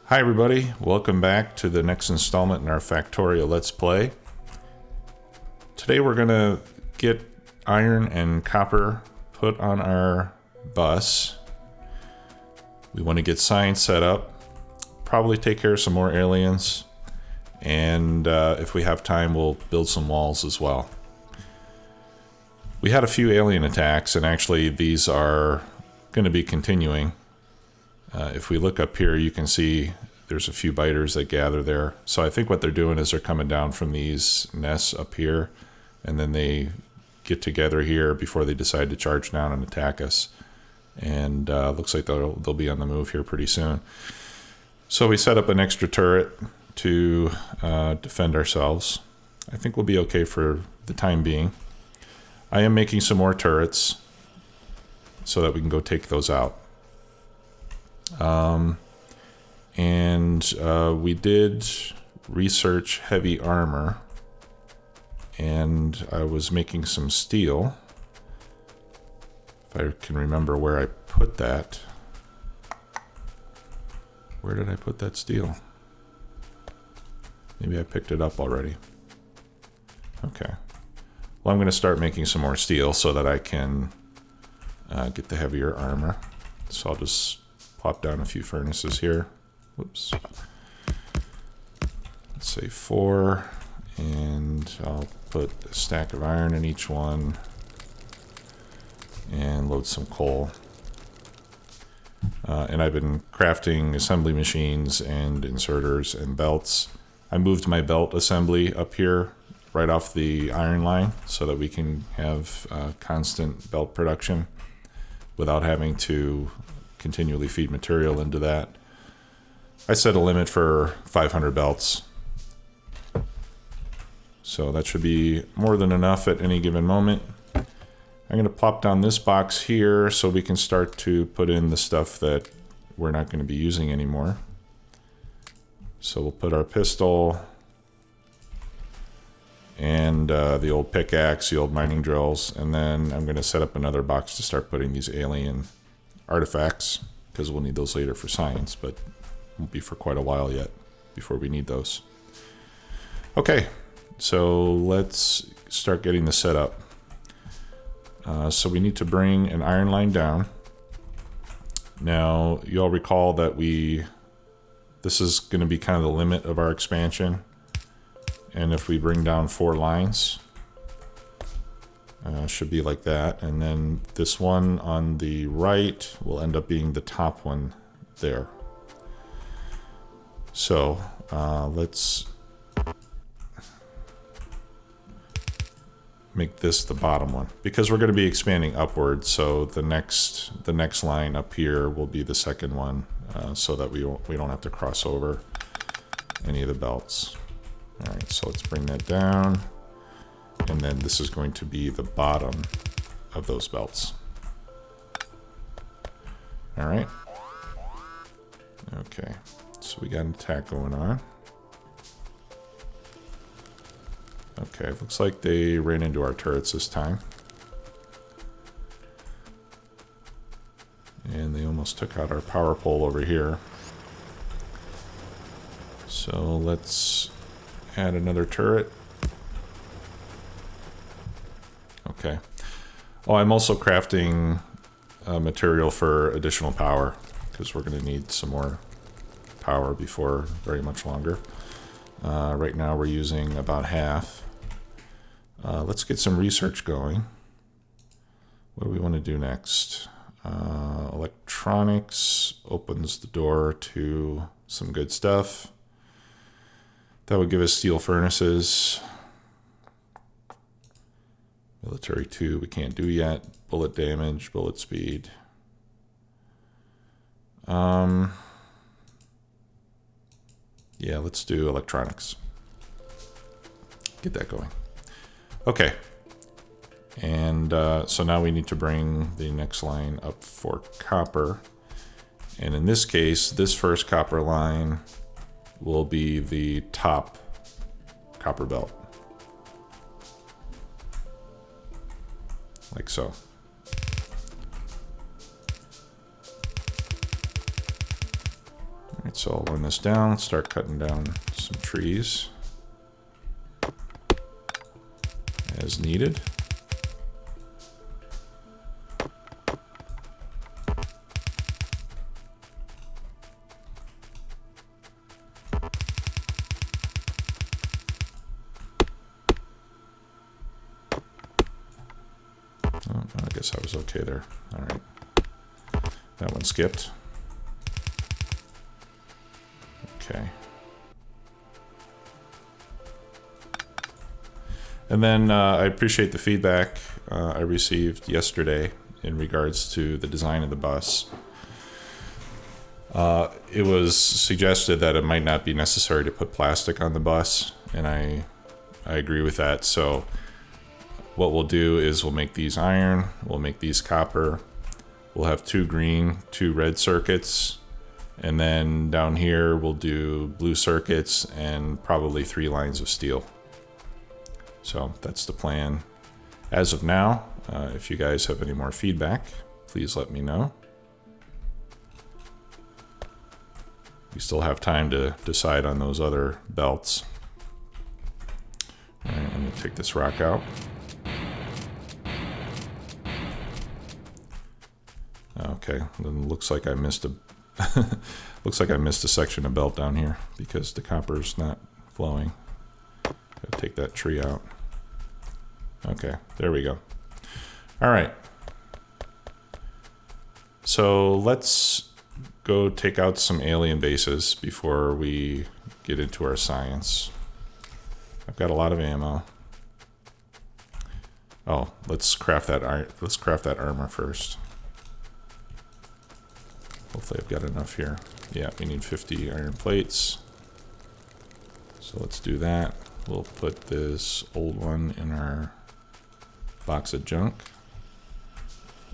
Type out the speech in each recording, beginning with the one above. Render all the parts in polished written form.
Hi everybody, welcome back to the next installment in our Factorio Let's Play. Today we're going to get iron and copper put on our bus. We want to get signs set up, probably take care of some more aliens, and if we have time we'll build some walls as well. We had a few alien attacks, and actually these are going to be continuing. If we look up here, you can see there's a few biters that gather there. So I think what they're doing is they're coming down from these nests up here, and then they get together here before they decide to charge down and attack us. And looks like they'll be on the move here pretty soon. So we set up an extra turret to defend ourselves. I think we'll be okay for the time being. I am making some more turrets so that we can go take those out. We did research heavy armor, and I was making some steel. If I can remember where I put that. Where did I put that steel? Maybe I picked it up already. Okay. Well, I'm going to start making some more steel so that I can get the heavier armor. So I'll just plop down a few furnaces here. Whoops. Let's say 4, and I'll put a stack of iron in each one and load some coal. And I've been crafting assembly machines and inserters and belts. I moved my belt assembly up here right off the iron line so that we can have constant belt production without having to continually feed material into that. I set a limit for 500 belts. So that should be more than enough at any given moment. I'm going to plop down this box here so we can start to put in the stuff that we're not going to be using anymore. So we'll put our pistol and the old pickaxe, the old mining drills, and then I'm going to set up another box to start putting these alien artifacts, because we'll need those later for science, but won't be for quite a while yet before we need those. Okay, so let's start getting the setup. So we need to bring an iron line down. Now, you all recall that this is going to be kind of the limit of our expansion. And if we bring down 4 lines, should be like that. And then this one on the right will end up being the top one there. So let's make this the bottom one, because we're going to be expanding upwards. So the next line up here will be the second one, so that we don't have to cross over any of the belts. All right, so let's bring that down. And then this is going to be the bottom of those belts. All right. Okay, so we got an attack going on. Okay, looks like they ran into our turrets this time. And they almost took out our power pole over here. So let's add another turret. Okay. Oh, I'm also crafting material for additional power, because we're going to need some more power before very much longer. Right now we're using about half. Let's get some research going. What do we want to do next? Electronics opens the door to some good stuff. That would give us steel furnaces. Military 2 we can't do yet. Bullet damage, bullet speed. Yeah, let's do electronics. Get that going. Okay. And so now we need to bring the next line up for copper. And in this case, this first copper line will be the top copper belt. Like so. Alright, so I'll run this down, start cutting down some trees as needed. Oh, I guess I was okay there. Alright. That one skipped. Okay. And then I appreciate the feedback I received yesterday in regards to the design of the bus. It was suggested that it might not be necessary to put plastic on the bus, and I agree with that. So what we'll do is we'll make these iron, we'll make these copper, we'll have 2 green, 2 red circuits, and then down here we'll do blue circuits and probably 3 lines of steel. So that's the plan as of now. If you guys have any more feedback, please let me know. We still have time to decide on those other belts. All right, I'm gonna take this rock out. Okay, then looks like I missed a looks like I missed a section of belt down here because the copper's not flowing. Gotta take that tree out. Okay, there we go. All right. So let's go take out some alien bases before we get into our science. I've got a lot of ammo. Oh, let's craft that armor first. Hopefully I've got enough here. Yeah, we need 50 iron plates. So let's do that. We'll put this old one in our box of junk,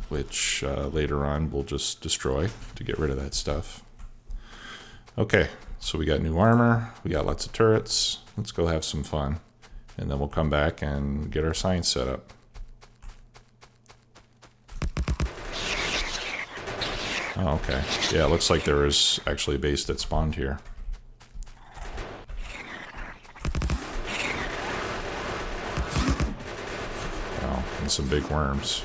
which later on we'll just destroy to get rid of that stuff. Okay, so we got new armor, we got lots of turrets. Let's go have some fun, and then we'll come back and get our science set up. Oh, okay. Yeah, it looks like there is actually a base that spawned here. Oh, and some big worms.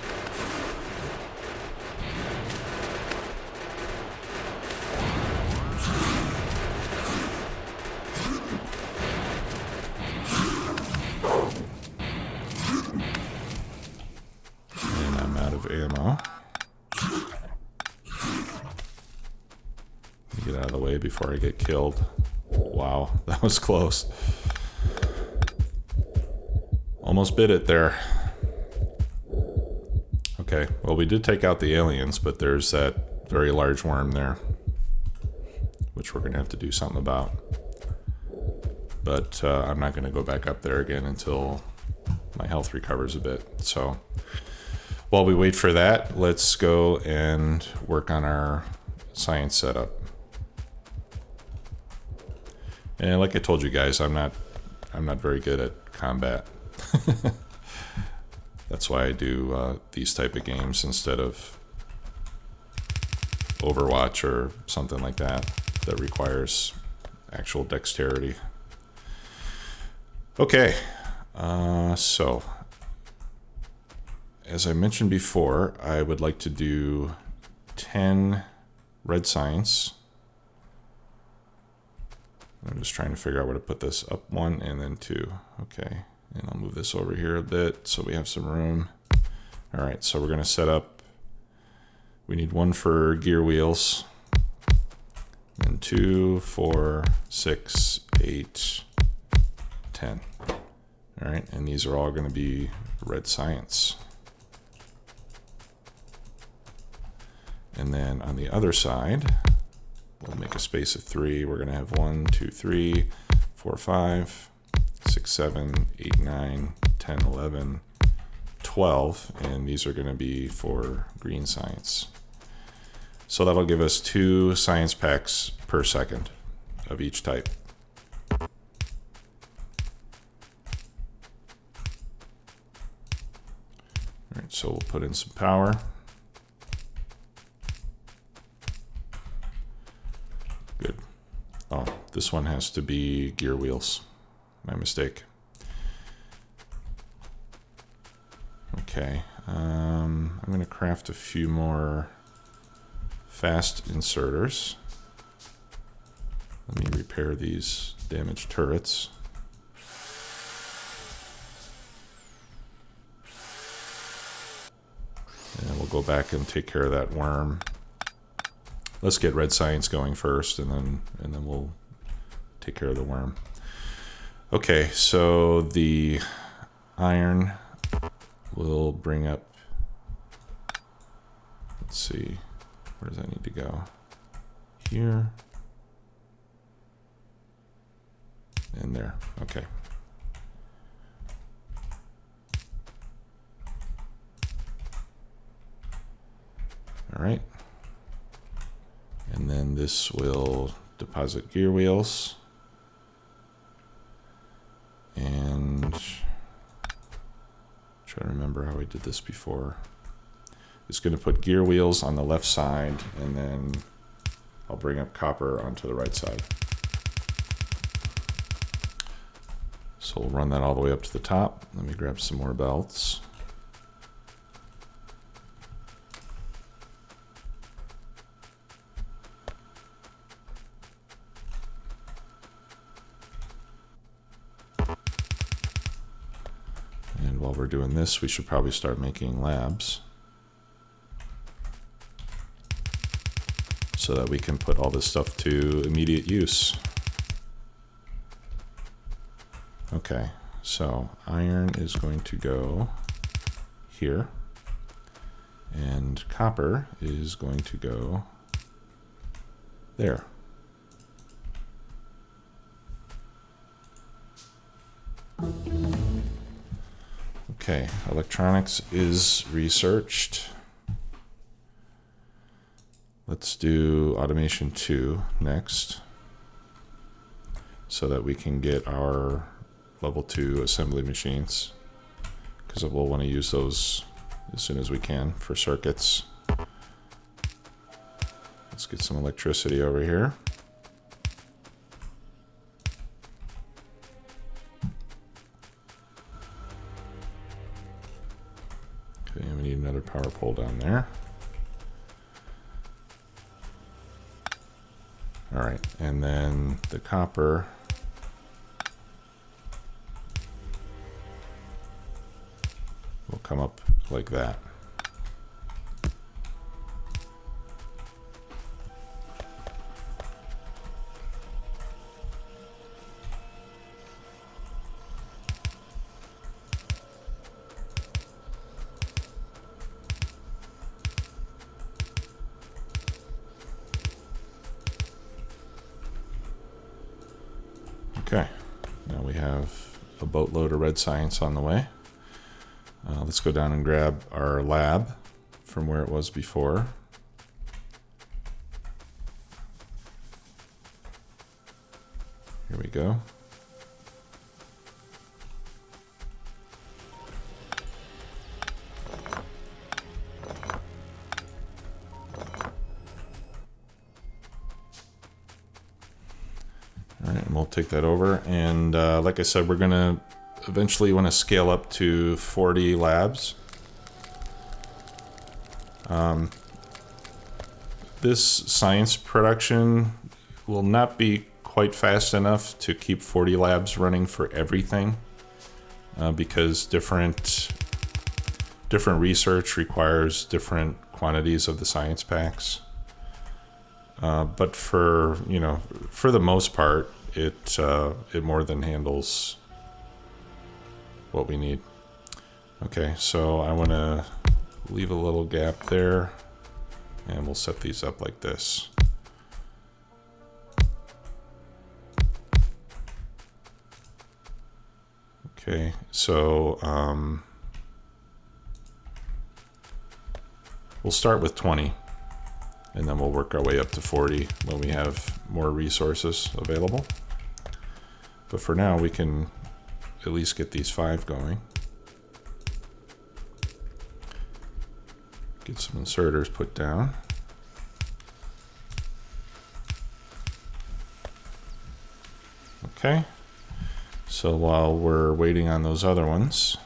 And I'm out of ammo. Get out of the way before I get killed. Wow, that was close. Almost bit it there. Okay, well, we did take out the aliens, but there's that very large worm there, which we're gonna have to do something about. But I'm not gonna go back up there again until my health recovers a bit. So while we wait for that, let's go and work on our science setup. And like I told you guys, I'm not very good at combat. That's why I do these type of games instead of Overwatch or something like that that requires actual dexterity. Okay, so as I mentioned before, I would like to do 10 red science. I'm just trying to figure out where to put this. Up 1 and then 2. Okay, and I'll move this over here a bit so we have some room. All right, so we're gonna set up, we need 1 for gear wheels, and 2, 4, 6, 8, 10. All right, and these are all gonna be red science. And then on the other side, we'll make a space of 3. We're going to have 1, 2, 3, 4, 5, 6, 7, 8, 9, 10, 11, 12. And these are going to be for green science. So that'll give us 2 science packs per second of each type. All right, so we'll put in some power. Good. this one has to be gear wheels. My mistake. Okay, I'm going to craft a few more fast inserters. Let me repair these damaged turrets. And we'll go back and take care of that worm. Let's get red science going first, and then we'll take care of the worm. Okay, so the iron will bring up, let's see, where does that need to go? Here. And there, okay. All right. And then this will deposit gear wheels. And try to remember how we did this before. It's going to put gear wheels on the left side, and then I'll bring up copper onto the right side. So we'll run that all the way up to the top. Let me grab some more belts. And while we're doing this, we should probably start making labs so that we can put all this stuff to immediate use. Okay, so iron is going to go here, and copper is going to go there. Okay, electronics is researched. Let's do automation 2 next, so that we can get our level 2 assembly machines, because we'll want to use those as soon as we can for circuits. Let's get some electricity over here. Okay, we need another power pole down there. All right, and then the copper will come up like that. Okay, now we have a boatload of red science on the way. Let's go down and grab our lab from where it was before. Here we go. All right, and we'll take that over. And like I said, we're gonna eventually want to scale up to 40 labs. This science production will not be quite fast enough to keep 40 labs running for everything, because different research requires different quantities of the science packs. But for the most part, it more than handles what we need. Okay, so I want to leave a little gap there, and we'll set these up like this. Okay, so we'll start with 20, and then we'll work our way up to 40 when we have more resources available. But for now, we can at least get these 5 going. Get some inserters put down. Okay, so while we're waiting on those other ones,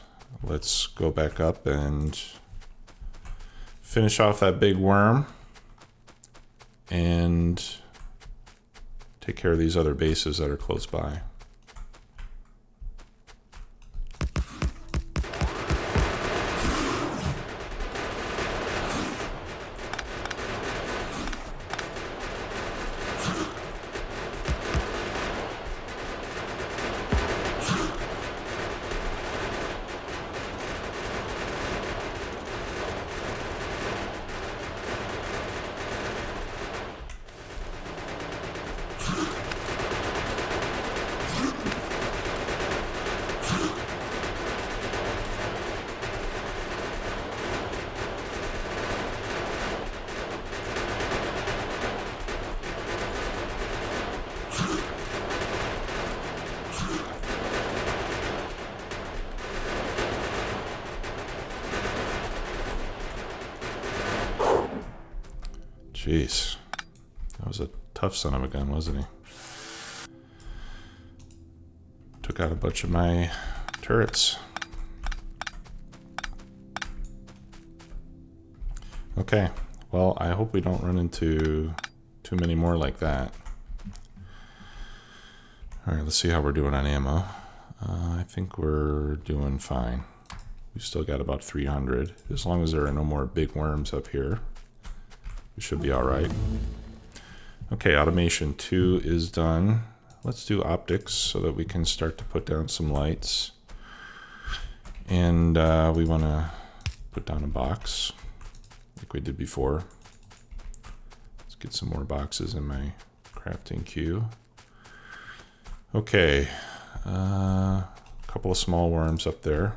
let's go back up and finish off that big worm and take care of these other bases that are close by. Jeez, that was a tough son of a gun, wasn't he? Took out a bunch of my turrets. Okay, well, I hope we don't run into too many more like that. All right, let's see how we're doing on ammo. I think we're doing fine. We've still got about 300. As long as there are no more big worms up here, we should be all right. Okay, automation 2 is done. Let's do optics so that we can start to put down some lights. And we want to put down a box like we did before. Let's get some more boxes in my crafting queue. Okay, a couple of small worms up there.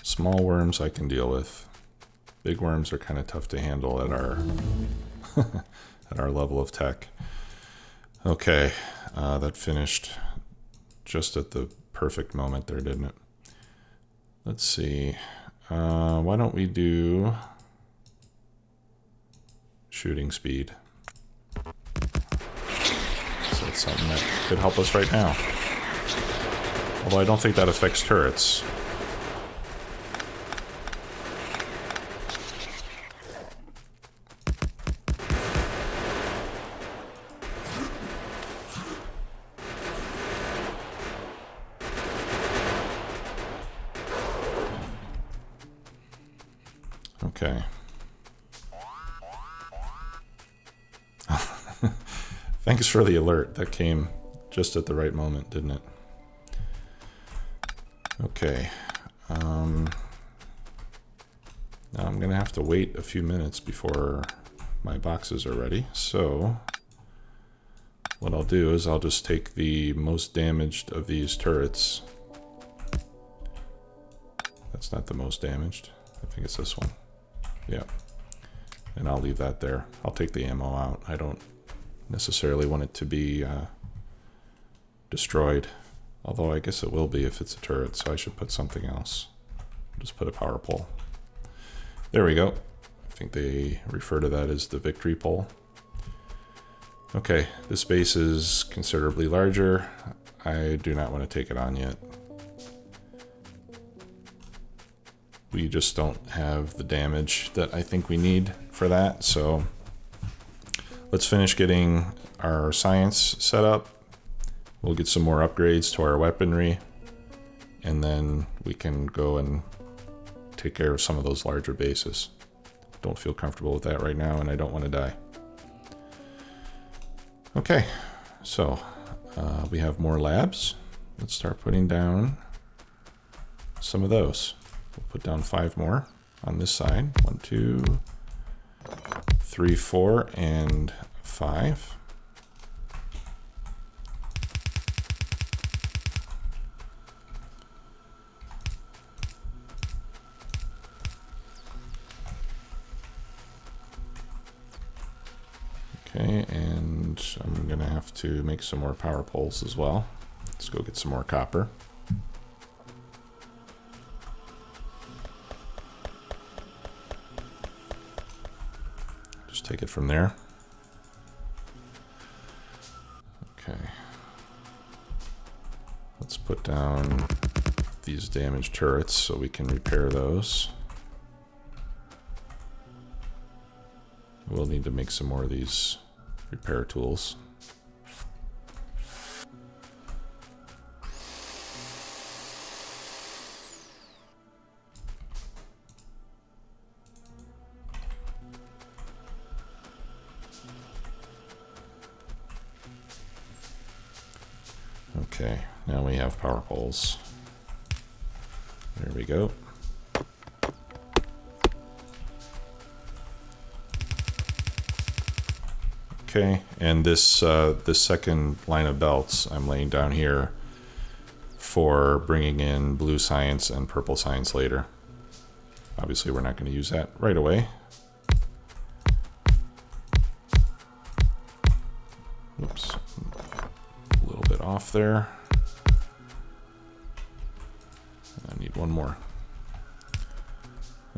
Small worms I can deal with. Big worms are kind of tough to handle at our at our level of tech. Okay, that finished just at the perfect moment there, didn't it? Let's see. Why don't we do shooting speed? So that's something that could help us right now. Although I don't think that affects turrets. Okay. Thanks for the alert. That came just at the right moment, didn't it? Okay. Now I'm going to have to wait a few minutes before my boxes are ready. So what I'll do is I'll just take the most damaged of these turrets. That's not the most damaged. I think it's this one. Yeah, and I'll leave that there. I'll take the ammo out. I don't necessarily want it to be destroyed, although I guess it will be if it's a turret, so I should put something else. Just put a power pole. There we go. I think they refer to that as the victory pole. Okay, this base is considerably larger. I do not want to take it on yet. We just don't have the damage that I think we need for that, so let's finish getting our science set up. We'll get some more upgrades to our weaponry, and then we can go and take care of some of those larger bases. Don't feel comfortable with that right now, and I don't want to die. Okay, so we have more labs. Let's start putting down some of those. We'll put down 5 more on this side. 1, 2, 3, 4, and 5. Okay, and I'm gonna have to make some more power poles as well. Let's go get some more copper. just take it from there. Okay. Let's put down these damaged turrets so we can repair those. We'll need to make some more of these repair tools. Okay, now we have power poles. There we go. Okay, and this second line of belts I'm laying down here for bringing in blue science and purple science later. Obviously, we're not going to use that right away. Oops, a little bit off there. I need one more.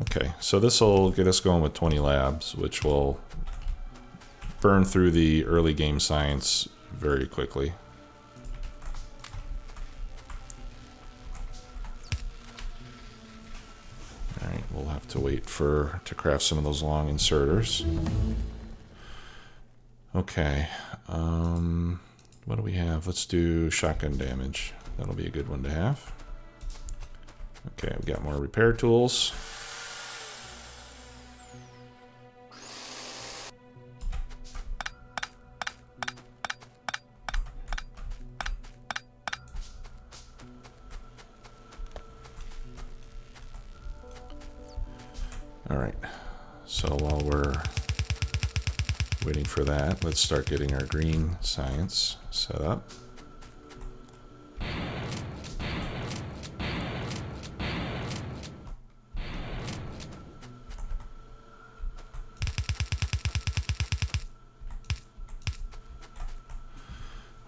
Okay, so this will get us going with 20 labs, which will burn through the early game science very quickly. Alright, we'll have to wait to craft some of those long inserters. Okay, what do we have? Let's do shotgun damage. That'll be a good one to have. Okay, we got more repair tools. Alright, so while we're waiting for that, let's start getting our green science set up.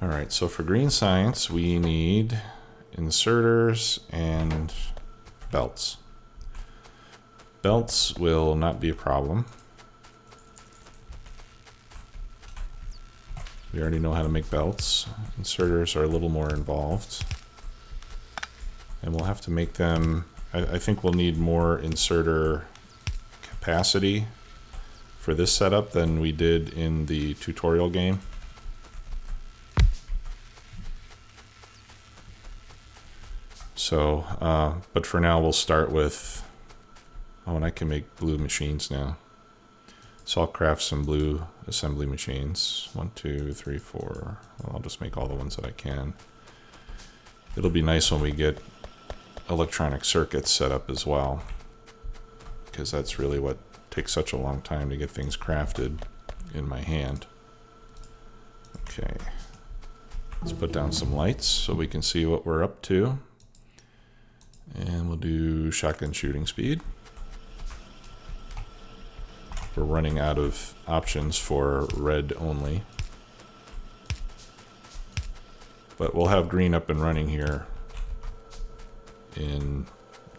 Alright, so for green science, we need inserters and belts. Belts will not be a problem. We already know how to make belts. Inserters are a little more involved. And we'll have to make them... I think we'll need more inserter capacity for this setup than we did in the tutorial game. So, but for now we'll start with... Oh, and I can make blue machines now. So I'll craft some blue assembly machines. 1, 2, 3, 4. Well, I'll just make all the ones that I can. It'll be nice when we get electronic circuits set up as well, because that's really what takes such a long time to get things crafted in my hand. Okay. Let's put down some lights so we can see what we're up to. And we'll do shotgun shooting speed. We're running out of options for red only. But we'll have green up and running here in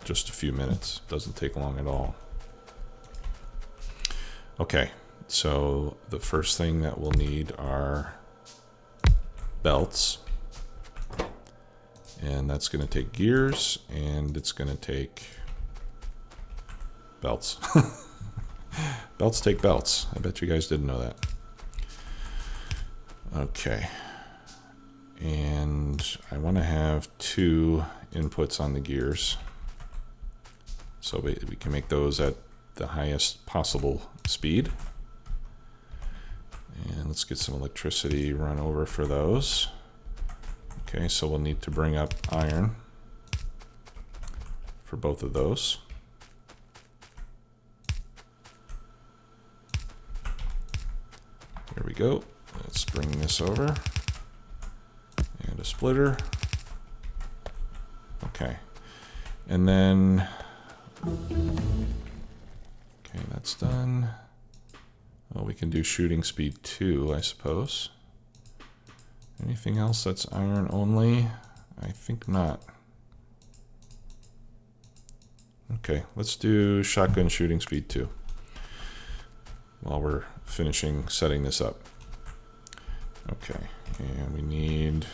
just a few minutes. Doesn't take long at all. Okay, so the first thing that we'll need are belts. And that's going to take gears, and it's going to take belts. Belts take belts. I bet you guys didn't know that. Okay. And I want to have 2 inputs on the gears, so we can make those at the highest possible speed. And let's get some electricity run over for those. Okay, so we'll need to bring up iron for both of those. Here we go. Let's bring this over. And a splitter. Okay. And then... Okay, that's done. Well, we can do shooting speed 2, I suppose. Anything else that's iron only? I think not. Okay, let's do shotgun shooting speed 2. while we're finishing setting this up. Okay, and we need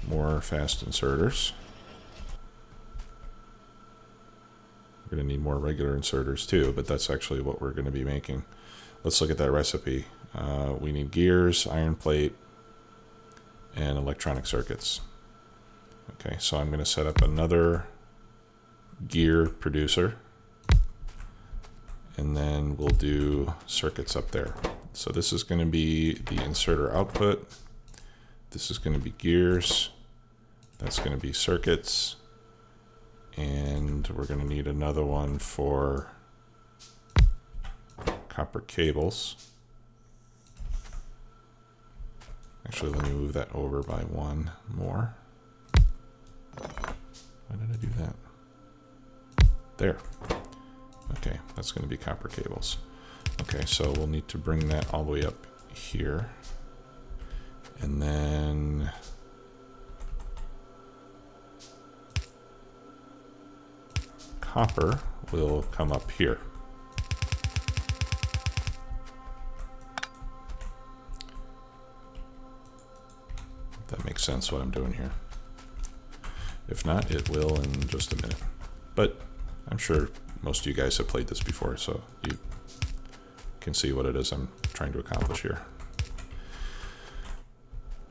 more fast inserters. We're going to need more regular inserters too, but that's actually what we're going to be making. Let's look at that recipe. We need gears, iron plate, and electronic circuits. Okay, so I'm going to set up another gear producer, and then we'll do circuits up there. So this is going to be the inserter output. This is going to be gears. That's going to be circuits. And we're going to need another one for copper cables. Actually, let me move that over by one more. Why did I do that? There. Okay, that's going to be copper cables. Okay, so we'll need to bring that all the way up here. And then copper will come up here. That makes sense what I'm doing here. If not, it will in just a minute. But I'm sure most of you guys have played this before, so you can see what it is I'm trying to accomplish here.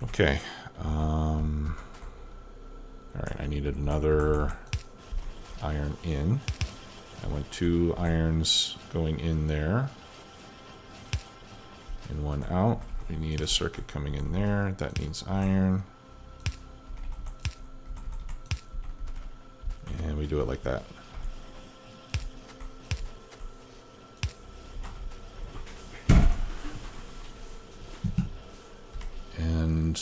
Okay. All right, I needed another iron in. I want 2 irons going in there and 1 out. We need a circuit coming in there. That needs iron. And we do it like that. And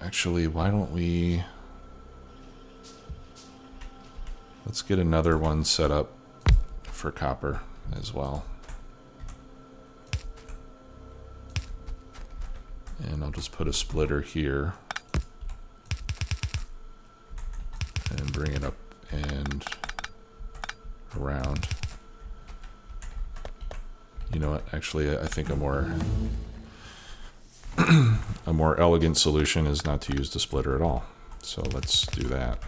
actually, why don't we... Let's get another one set up for copper as well. And I'll just put a splitter here and bring it up and around. You know what? Actually, I think a more elegant solution is not to use the splitter at all. So let's do that.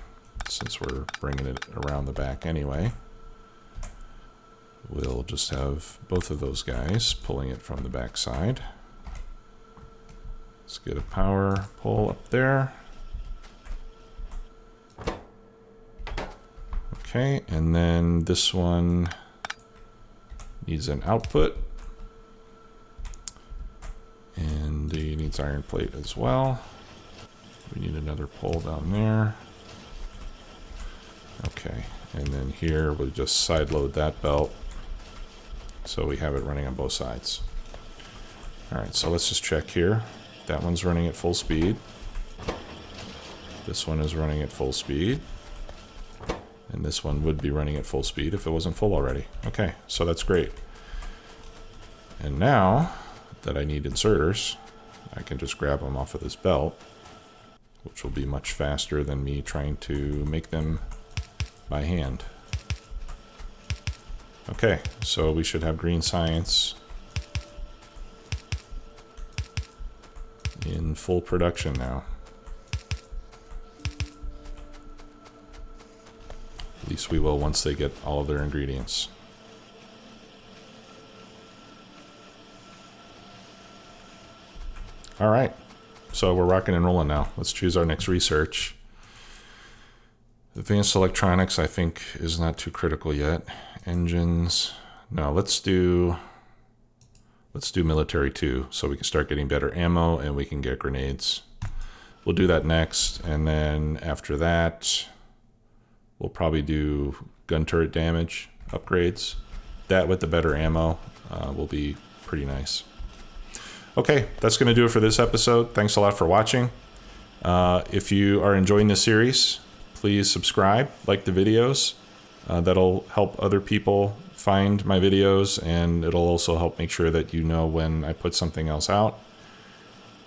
Since we're bringing it around the back anyway, we'll just have both of those guys pulling it from the back side. Let's get a power pole up there. Okay, and then this one needs an output. And it needs iron plate as well. We need another pole down there. Okay, and then here we'll just side load that belt so we have it running on both sides. All right, so let's just check here. That one's running at full speed. This one is running at full speed. And this one would be running at full speed if it wasn't full already. Okay, so that's great. And now that I need inserters, I can just grab them off of this belt, which will be much faster than me trying to make them by hand. Okay, so we should have green science in full production now. At least we will once they get all of their ingredients. All right, so we're rocking and rolling now. Let's choose our next research. Advanced electronics, I think, is not too critical yet. Engines, no, let's do military too, so we can start getting better ammo and we can get grenades. We'll do that next, and then after that, we'll probably do gun turret damage upgrades. That with the better ammo will be pretty nice. Okay, that's going to do it for this episode. Thanks a lot for watching. If you are enjoying this series, please subscribe, like the videos. That'll help other people find my videos, and it'll also help make sure that you know when I put something else out.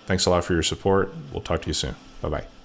Thanks a lot for your support. We'll talk to you soon. Bye-bye.